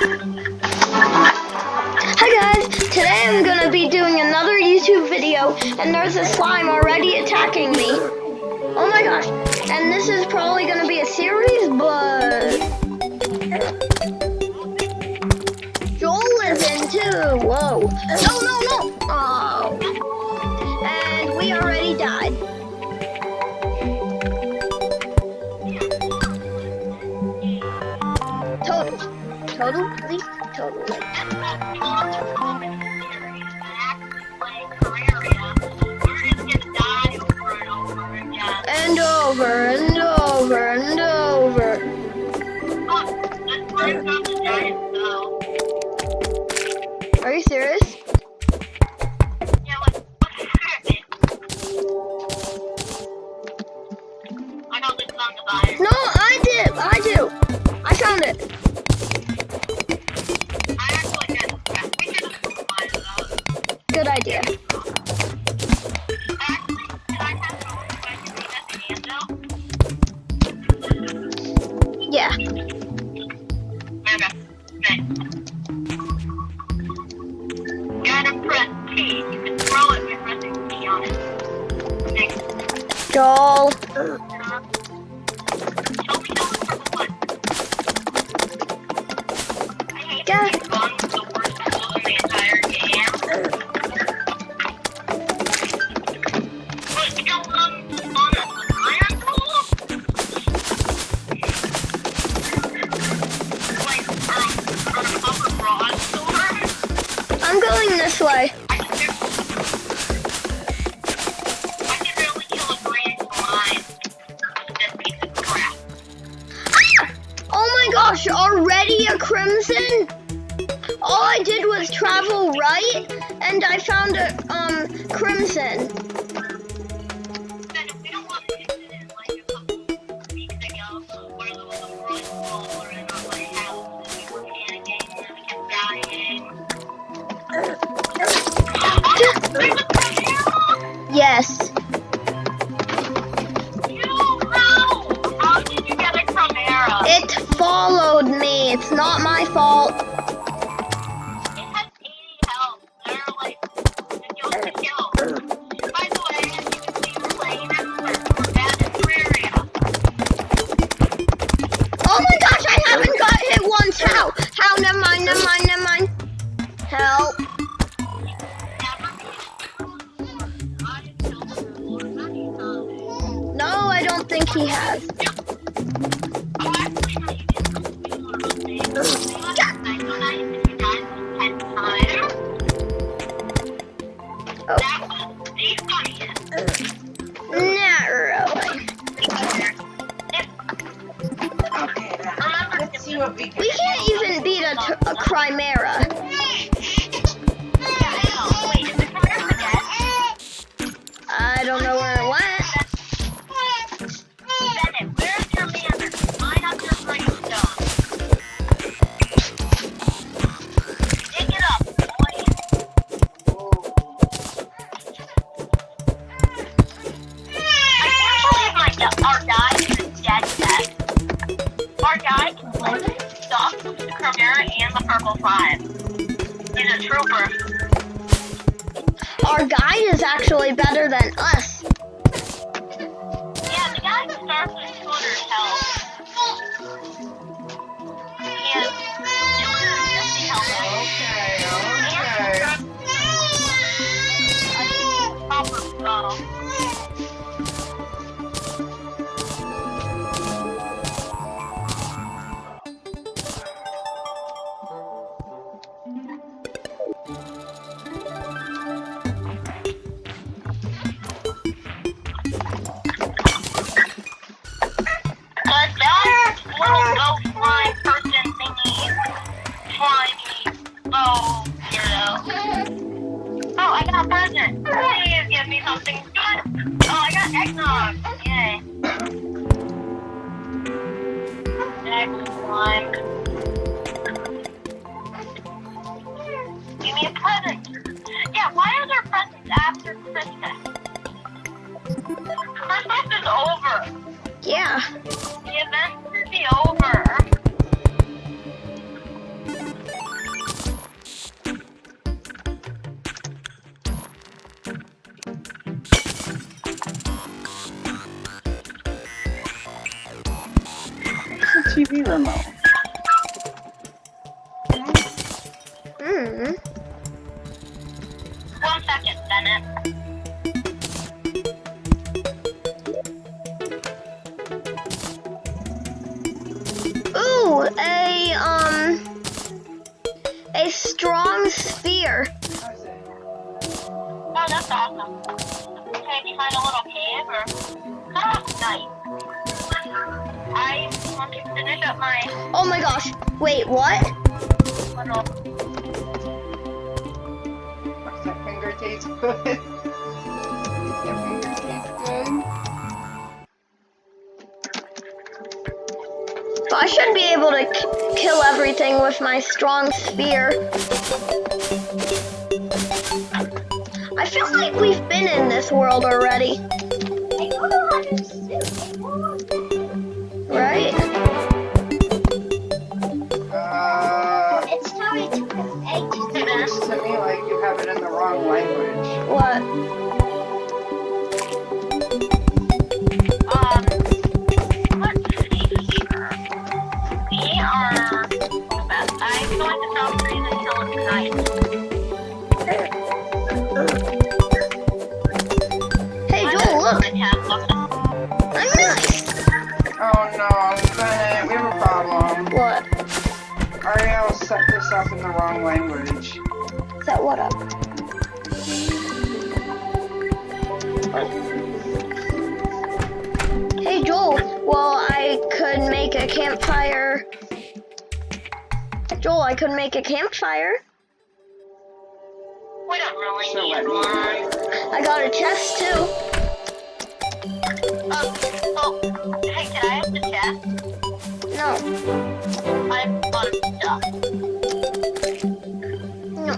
Hi guys, today I'm gonna be doing another YouTube video and there's a slime already attacking me. Oh my gosh, and this is probably gonna be a series, but Joel is in too. Whoa. No. Oh. And we already died. Total, please? Total. And over. Are you serious? Yeah, what's it? I know this song about it. No, I do. I found it. I actually did. We should have combined those. Good idea. Actually, did I have to read at the end though? Yeah. Okay. Gotta press T. You can throw it by pressing T on it. Thanks. Joel. Show me the purple one. I hate Yeah. these guns, the worst tool in the entire game. But you don't on an iron tool? Like, or a copper broadsword? I'm going this way. I can barely kill a green slime with this piece of crap. Oh my gosh, already a crimson? All I did was travel right and I found a crimson. Then if we don't want to use it in like a couple weeks ago, where there was a world war in our like house and we were panicking and we kept dying. There's a Chimera! Yes. How did you get a Chimera? It followed me. It's not my fault. It has 80 health. They're like difficult to kill. By the way, as you can see, we're playing experts. We're bad at Terraria. Oh my gosh, I haven't got hit once. How? Never mind. Help. No, I don't think he has. Oh, not really. Let's see what we can. We can't even beat a Chimera. I don't know where it went. Where's your manner? Line up your gravestone. Dig it up, boy. I can't believe our guy isn't dead yet. Our guy can like stop the Chimera and the Purple 5. He's a trooper. Our guide is actually better than us. Yeah, the guy who starts with 200 health. He has 250 health. Okay. Proper bow. But that little ghost slime person thingy, slimy, weirdo. Oh, I got a present. Please give me something good. Oh, I got eggnog. Yay. Egg slime. Give me a present. Yeah, why are there presents after Christmas? Christmas is over. Yeah. The event should be over. TV remote. Hmm. 1 second, Bennett. Ooh, a strong sphere. Oh, that's awesome. Okay, did you find a little cave or? Ah, nice. I want to finish up my Oh my gosh. Wait, what? little. That finger tastes good. That finger tastes good. I should be able to kill everything with my strong sphere. I feel like we've been in this world already. Right? It looks to me like you have it in the wrong language. What? Let's see here. We are. I'm going to stop freezing until it's night. Hey, Joel, look. I'm nice. Oh no, Bennett, we have a problem. What? Ariel set this up in the wrong language. Set what up? Hey, Joel. Well, I could make a campfire. Joel, I could make a campfire. We don't really So need what? one. I got a chest too. Oh, hey, can I have the chest? No, I have a lot of stuff. no.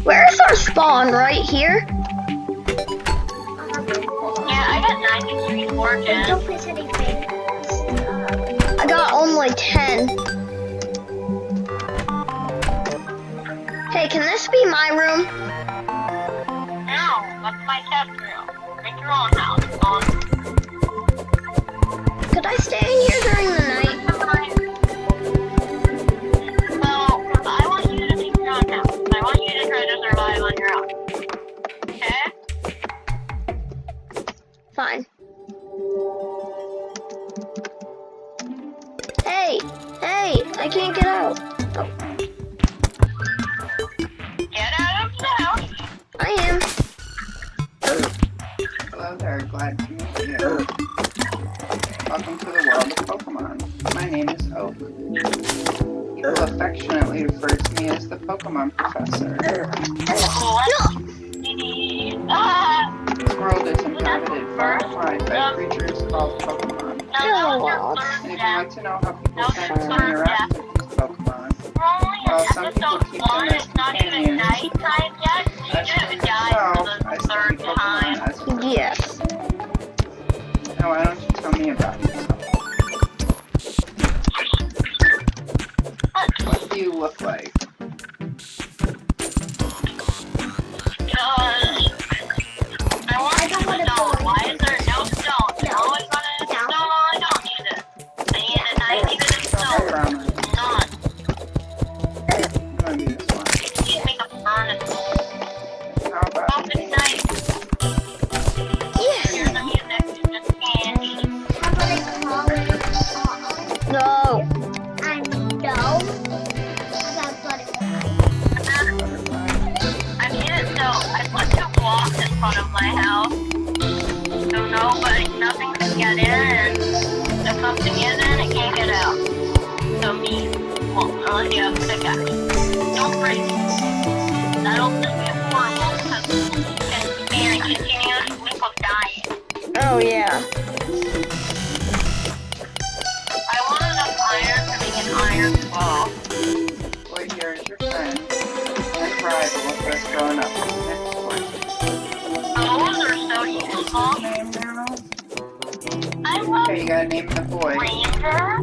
Where's our spawn? Right here? Yeah, I got 93 fortune. I got only 10. Hey, can this be my room? No, that's my test room. Make your own house, Mom. Could I stay in here during the night? Well, I want you to make your own house. I want you to try to survive on your own. Okay? Fine. Hey, I can't get out. Oh, Get out of the house. I am. Hello there, glad to meet you. Welcome to the world of Pokemon. My name is Oak. People affectionately refer to me as the Pokemon Professor. This world is inhabited far and wide by creatures called Pokemon. And if you want to know how people tend to interact with these Pokemon, well, some people keep them as companions. As for myself, I study Pokemon as a Yes. Now, why don't you tell me about yourself? What do you look like? I want to stone. Why is there no stone? No, it's not a stone. I don't need it. I need a 90 bit of I stone. promise. Not. I'm gonna do this one. You make a furnace. How about Oh, good night. Yes. Here's the music. Just candy. No. I made it so I put 2 blocks in front of my house. So nothing can get in, and if something is in, it can't get out. So unless you have a pickaxe. Don't break it. That'll just be horrible because you can be in a continuous loop of dying. Oh yeah. I want enough iron to make an iron claw. Boy, here's your friend. And pride with us growing up. Next one. Those are so useful. Name now? I love Okay, you gotta name the boy. Ranger.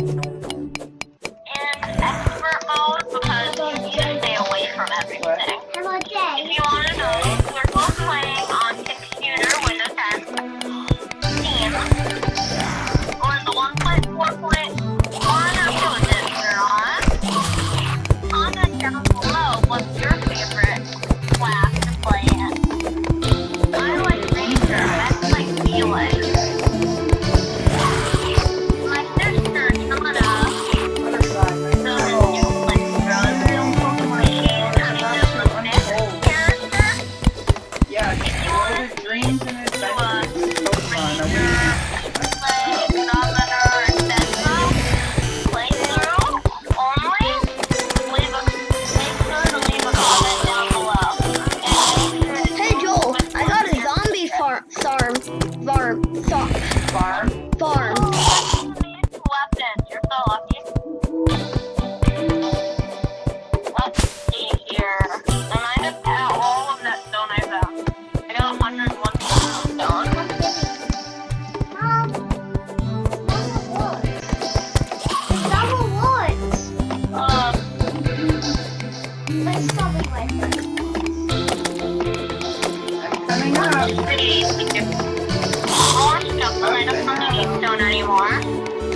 need more stuff than I don't need stone anymore.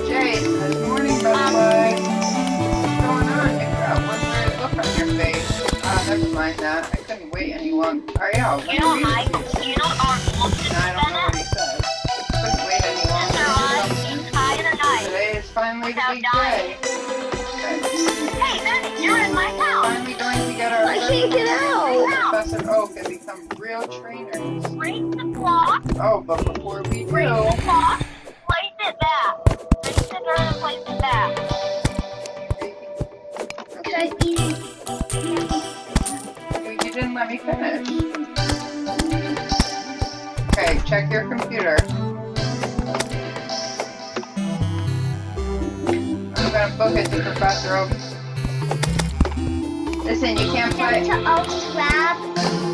Jay, good morning, butterfly. What's going on? You got one weird look on your face. Never mind that. I couldn't wait any longer. Oh, yeah, let me read it to you. You know our bullshit I don't know what he says. Couldn't wait any longer. Today is finally the big day. Hey, Benny, you're in my house. Finally going to get our I can't get out. Professor Oak and become real trainers. Break the clock. Oh, but before we do, Break the clock. Place it back. Break the door and place it back. Okay. you didn't let me finish. Okay, check your computer. I'm gonna book it to Professor Oak. Listen, you can't play. To Oak's lab.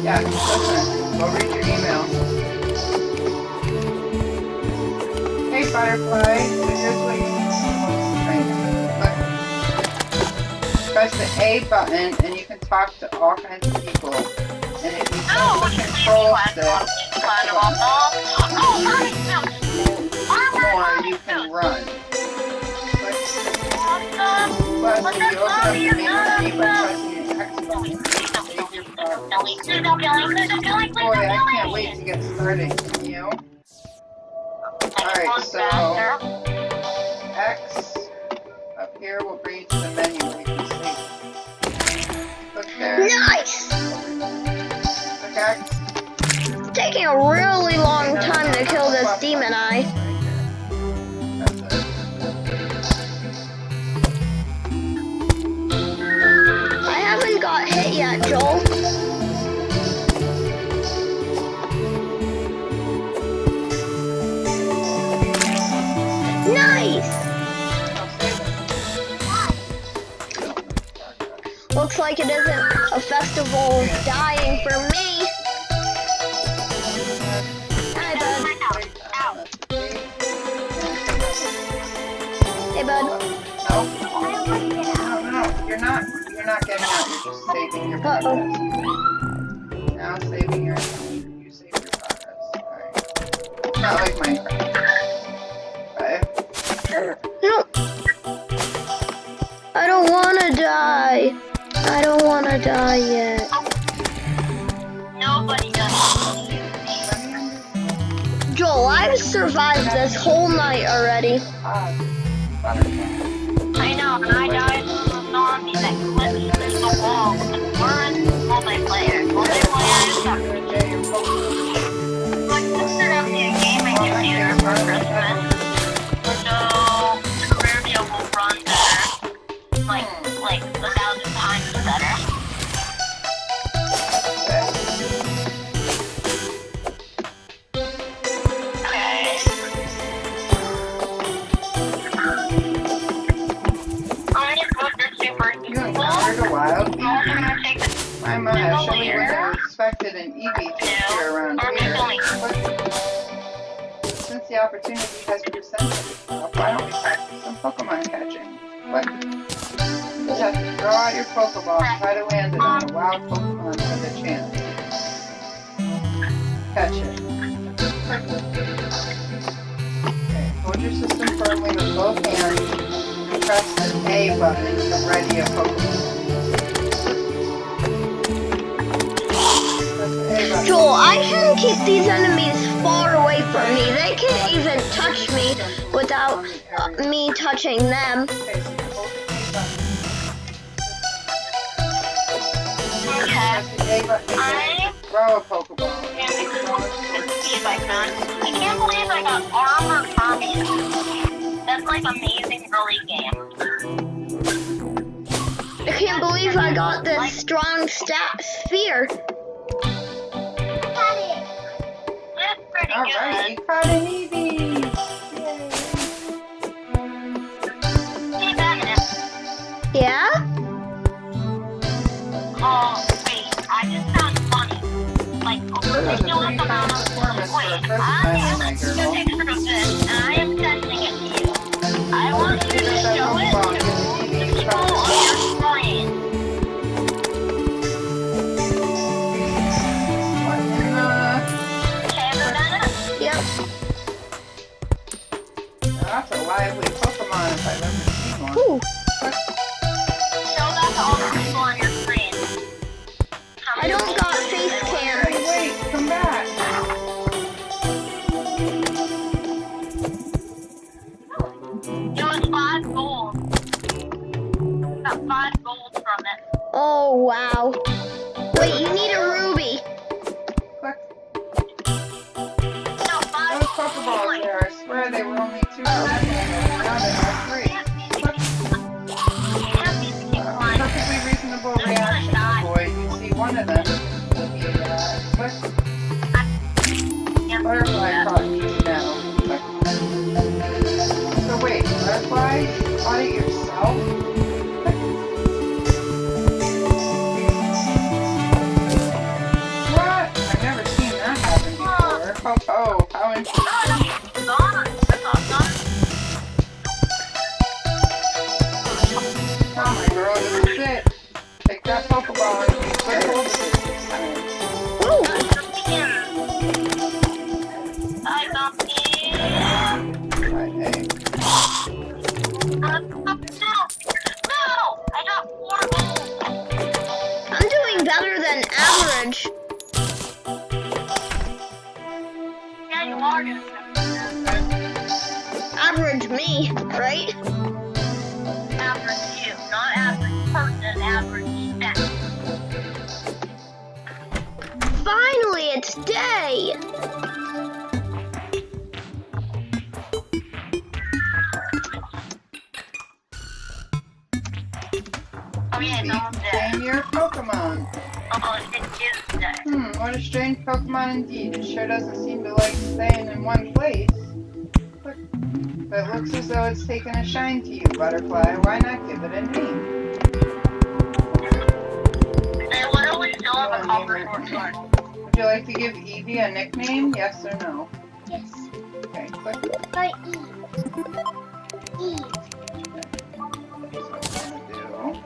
Yeah, listen. Go read your email. Hey, Butterfly. So here's what you need to do. Press the A button and you can talk to all kinds of people. And if you press the control stick, more you can run. Plus, if you open up the main menu by pressing the X button, save your progress. Boy, I can't wait to get started. Can you? Alright, so X up here will bring you to the menu where you can sleep. Click there. Nice! Click X. It's taking a really long time to kill this demon eye. I haven't got hit yet, Joel. Nice! Looks like it isn't a festival of dying for me. Hi, bud. Hey, bud. No, you're not getting out, you're just saving your progress. Now saving your, you save your progress. Alright. Not like Minecraft. Okay. No. I don't wanna die. I don't wanna die yet. Nobody does. Joel, I've survived this whole night already. I know, and I died from a zombie that clips through the wall. We're in multiplayer. Multiplayer is sucks. Like, instead of the gaming computer for Christmas, so Careerio will run better. Like 1,000 times better. Okay. You encountered a wild bee. I'm gonna take this. My Maya, show me when I expected an Eevee to appear around here. Since the opportunity has presented itself, why don't we practice some Pokemon catching? What? You just have to throw out your Pokeball and try to land it on a wild Pokemon with a chance. Catch it. Okay, hold your system firmly with both hands and press the A button to ready a Pokemon. Joel, I can keep these enemies far away from me. They can't even touch me without me touching them. Throw a Pokeball. I can't believe I got armor Kirby. That's like amazing early game. I can't believe I got this strong sphere. That's pretty Alright, good. you caught an Eevee! Hey, Bennett. Yeah? Oh, wait, I just found funny. Like, That was a ridiculous pretty amount fine of performance for a wait, first I time, am my taking a girl. picture of this, and I am sending it to you. I want you to show it to the people on your screen. What in the... Okay, people on your screen? I don't got face cam. Hey, wait, come back. It was 5 gold. Got 5 gold from it. Oh wow. Wait, you need a ruby. Click. No, 5 Those Pokeballs there, I swear they were only 2 now they are 3. Perfectly reasonable reaction, boy. You see one of them. Click. Butterfly caught you now. Click. So wait, Butterfly? You caught it yourself? What? I've never seen that happen before. Oh, how interesting. Come on, my girl, this is it. Take that Pokeball and click hold of it 6 times. Ooh. Right, hey. I'm doing better than average. Yeah, you are doing Average me, right? average you, not average person, average stat. Finally, it's day. Oh yeah, no one's dead. Name your Pokemon. Oh, it is dead. What a strange Pokemon indeed. It sure doesn't seem to like staying in one place. But it looks as though it's taken a shine to you, Butterfly. Why not give it a name? They literally still have a copper sword. Would you like to give Eevee a nickname? Yes or no? Yes. Okay, click. By E. E. So what I'm gonna do.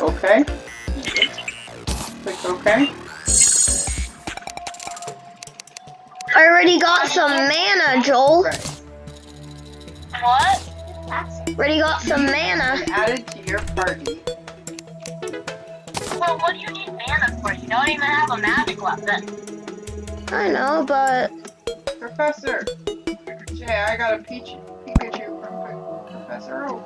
Okay. Click OK. I already got some mana, Joel. Right. What? Already got some mana. Added to your party. Well, what do you need mana for? You don't even have a magic weapon. I know, but Professor! Jay, I got a Pikachu from Professor Oak.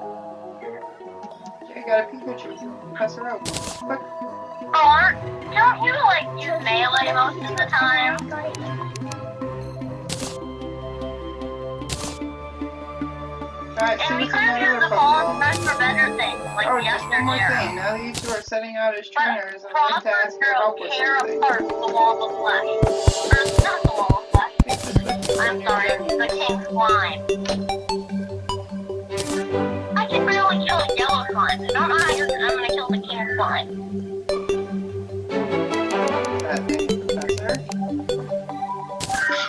Jay got a Pikachu from Professor Oak. Click. Oh, don't you like use melee most of the time? Alright, see And we what's could have another used the fall Pokeball. fresh for better things, like Oh, the just one more Yesteryear. thing. Now that you two are setting out as But trainers, I'd like to ask your help with tear something. apart the wall of flesh. Or not the wall of flesh. I'm sorry, the king slime. I can really kill a yellow slime. I don't know how I'm gonna kill the king slime. That thing, Professor.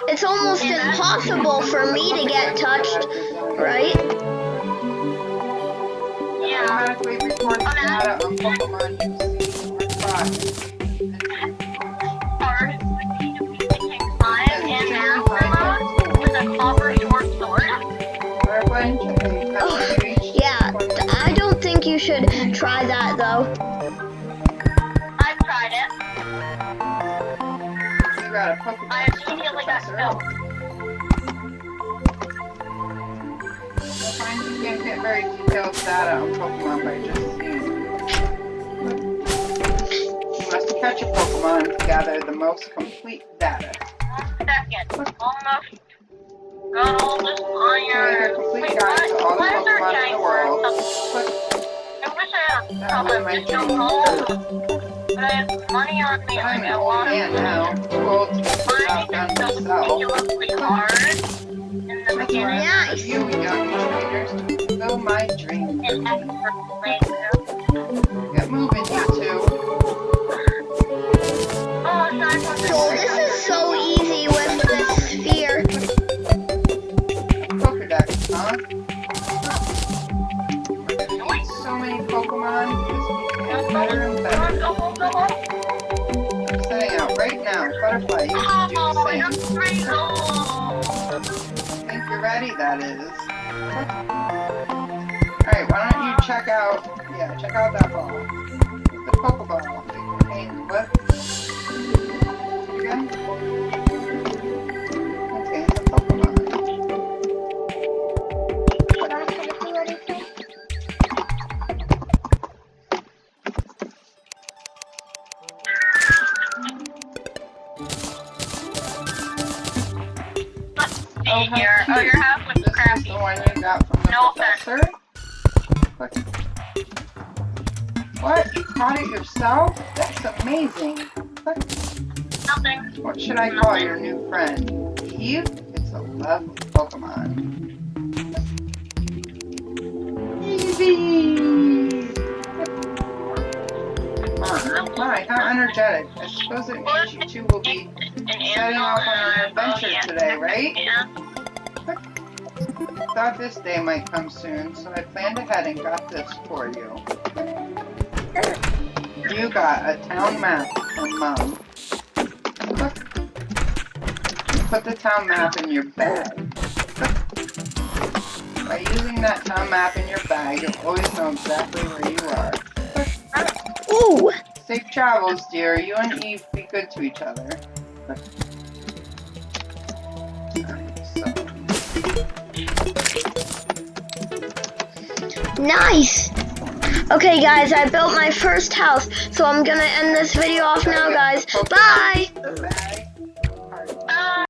it's almost impossible for me to get touched, right? Yeah. Automatically reports data on Pokemon you see or caught. First, we need to beat the king slime in master mode with a copper short sword. Butterfly and Jay have Oh, reached yeah, I don't think you should try that though. I've tried it. You got a Pokemon. I immediately got Professor killed. Oak. You'll find you can't get very detailed data on Pokemon by just seeing them. You must catch a Pokemon to gather the most complete data. 1 second. Almost got all this To make a iron. complete Wait, guide to all the what is our Pokemon in giant the world. word? Click I wish I had that probably one might jump change. home, but I have money on me. I'm Like an I old want man now, too old to get this Mine job is done so myself. ridiculously hard in the That's why beginning. I'm Nice. one of you young trainers to fulfill my dream. And effortlessly. Get moving, you two. Oh, aside from Joel, this is so easy with this sphere. Pokedex, huh? So many Pokemon, this keeps getting better and better. Go home. I'm setting out right now. Alright, Butterfly, you can do Oh, the I got same. 3 gold. I think you're ready, that is. Alright, why don't you check out that ball. The Pokeball. Okay, what? Again? Okay, the Pokemon. What else did you already say? Oh, how Here. Oh, cute. your house looks This is crappy. the one you got from the No offense. professor? What? You caught it yourself? That's amazing. What? Nothing. What should I call your new friend? Eve? It's a lovely Pokemon. Eevee! My, how energetic. I suppose it means you two will be setting off on an adventure today, right? Yeah. Thought this day might come soon, so I planned ahead and got this for you. You got a town map from Mom. Look. Put the town map in your bag. By using that town map in your bag, you'll always know exactly where you are. Ooh! Safe travels, dear. You and Eve be good to each other. Nice! Okay guys, I built my first house, so I'm gonna end this video off now guys. Bye! The bag.